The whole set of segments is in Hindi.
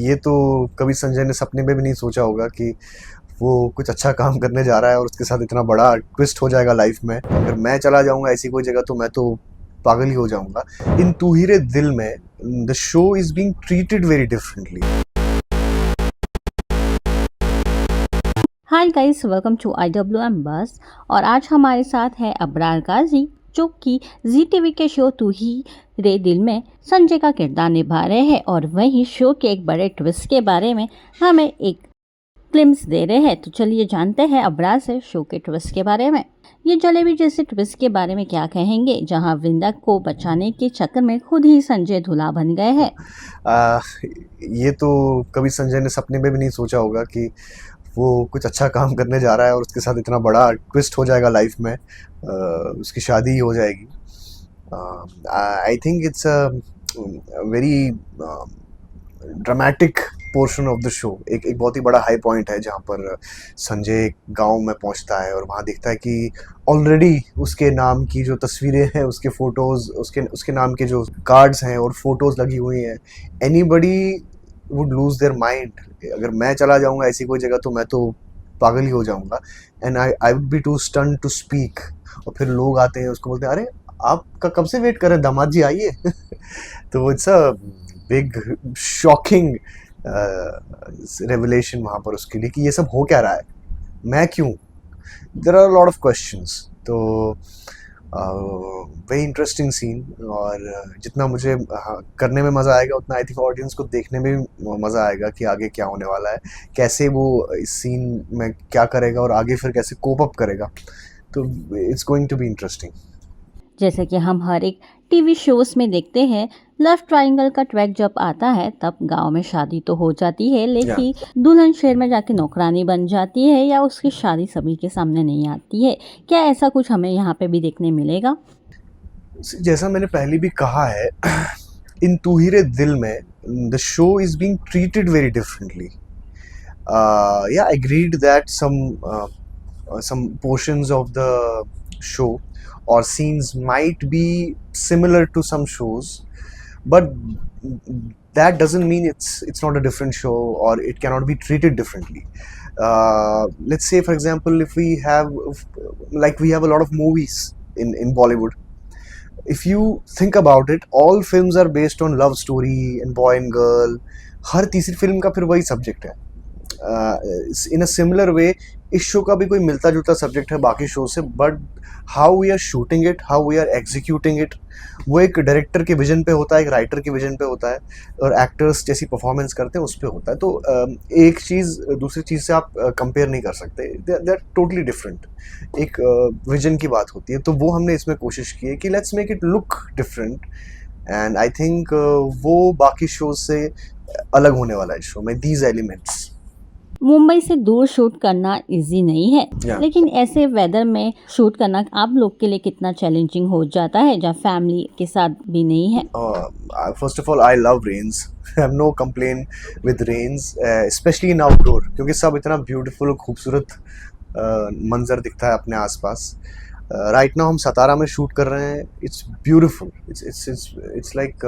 ये तो कभी संजय ने सपने में भी नहीं सोचा होगा कि वो कुछ अच्छा काम करने जा रहा है और उसके साथ इतना बड़ा ट्विस्ट हो जाएगा लाइफ में। अगर मैं चला जाऊंगा ऐसी कोई जगह तो मैं तो पागल ही हो जाऊंगा। इन तू ही रे दिल में the show is being treated very differently. Hi guys, welcome to IWM buzz. और आज हमारे साथ है अबरार गाजी, जो कि जी टीवी के शो तू ही रे दिल में संजय का किरदार निभा रहे हैं और वहीं शो के एक बड़े ट्विस्ट के बारे में हमें एक ग्लिम्स दे रहे हैं। तो चलिए जानते हैं अबरार से शो के ट्विस्ट के बारे में। ये जलेबी जैसे ट्विस्ट के बारे में क्या कहेंगे, जहां विंदा को बचाने के चक्कर में खुद ही संजय धुला बन गए हैं। ये तो कभी संजय ने सपने में भी नहीं सोचा होगा कि वो कुछ अच्छा काम करने जा रहा है और उसके साथ इतना बड़ा ट्विस्ट हो जाएगा लाइफ में। उसकी शादी ही हो जाएगी। I think it's a very dramatic portion of the show. एक बहुत ही बड़ा हाई पॉइंट है जहाँ पर संजय गांव में पहुंचता है और वहाँ देखता है कि ऑलरेडी उसके नाम की जो तस्वीरें हैं, उसके फोटोज़, उसके नाम के जो कार्ड्स हैं और फोटोज़ लगी हुई हैं। Anybody would lose their mind. अगर मैं चला जाऊंगा ऐसी कोई जगह तो मैं तो पागल ही हो जाऊंगा। And I would be too stun to speak. और फिर लोग आते हैं, उसको बोलते हैं, अरे आपका कब से वेट कर रहे हैं, दामाद जी आइए। तो it's a big shocking revelation वहाँ पर उसके लिए कि ये सब हो क्या रहा है, मैं क्यों। There are lot of questions. तो वेरी इंटरेस्टिंग सीन। और जितना मुझे करने में मज़ा आएगा उतना आई थिंक ऑडियंस को देखने में भी मज़ा आएगा कि आगे क्या होने वाला है, कैसे वो इस सीन में क्या करेगा और आगे फिर कैसे कोप अप करेगा। तो it's going to be interesting. जैसे कि हम हर एक टीवी शोज में देखते हैं, लव ट्रायंगल का ट्रैक जब आता है तब गांव में शादी तो हो जाती है, लेकिन दुल्हन शहर में जाके नौकरानी बन जाती है या उसकी शादी सभी के सामने नहीं आती है। क्या ऐसा कुछ हमें यहाँ पे भी देखने मिलेगा? जैसा मैंने पहले भी कहा है, इन तू ही रे दिल में the show is being treated very differently. Yeah, I agreed that some portions of the show or scenes might be similar to some shows, but that doesn't mean it's not a different show or it cannot be treated differently. Let's say, for example, if we have a lot of movies in Bollywood. If you think about it, all films are based on love story and boy and girl. हर तीसरी फिल्म का फिर वही सब्जेक्ट है। इन अ सिमिलर वे इस शो का भी कोई मिलता जुलता सब्जेक्ट है बाकी शो से, but how we are shooting it, how we are executing it, वो एक डायरेक्टर के विजन पे होता है, एक राइटर के विजन पे होता है, और एक्टर्स जैसी परफॉर्मेंस करते हैं उस पर होता है। तो एक चीज़ दूसरी चीज़ से आप कंपेयर नहीं कर सकते, दे आर टोटली डिफरेंट। एक विजन की बात होती है, तो वो हमने इसमें कोशिश की है कि let's make it look different. And I think वो बाकी शोज से अलग होने वाला है शो में, दीज एलिमेंट्स। मुंबई से दूर शूट करना इजी नहीं है, Yeah. लेकिन ऐसे वेदर में शूट करना आप लोग के लिए कितना चैलेंजिंग हो जाता है, जहाँ फैमिली के साथ भी नहीं है? First of all, I love rains. I have no complaint with rains, especially in outdoor, क्योंकि सब इतना ब्यूटीफुल खूबसूरत मंजर दिखता है अपने आसपास। राइट नाउ हम सतारा में शूट कर रहे हैं। It's beautiful, it's like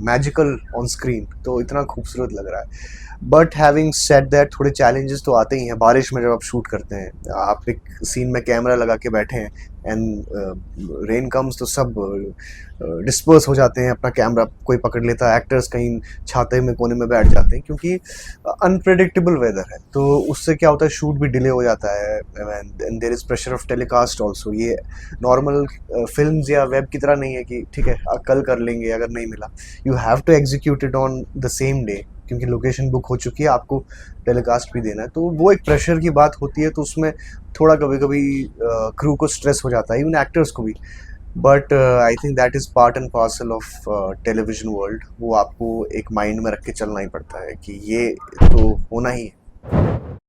magical on screen, तो इतना खूबसूरत लग रहा है। बट हैविंग सेड दैट, थोड़े चैलेंजेस तो आते ही हैं बारिश में। जब आप शूट करते हैं, आप एक सीन में कैमरा लगा के बैठे हैं एंड रेन कम्स, तो सब डिस्पर्स हो जाते हैं, अपना कैमरा कोई पकड़ लेता है, एक्टर्स कहीं छाते में कोने में बैठ जाते हैं, क्योंकि अनप्रेडिक्टेबल वेदर है। तो उससे क्या होता है, शूट भी डिले हो जाता है and there is pressure of telecast also. ये नॉर्मल फिल्म्स या वेब की तरह नहीं है कि ठीक है कल कर लेंगे अगर नहीं मिला। You have to execute it on the same day, क्योंकि लोकेशन बुक हो चुकी है, आपको टेलीकास्ट भी देना है। तो वो एक प्रेशर की बात होती है, तो उसमें थोड़ा कभी कभी क्रू को स्ट्रेस हो जाता है, इवन एक्टर्स को भी। But I think that is part and parcel of television world. वो आपको एक माइंड में रख के चलना ही पड़ता है कि ये तो होना ही है।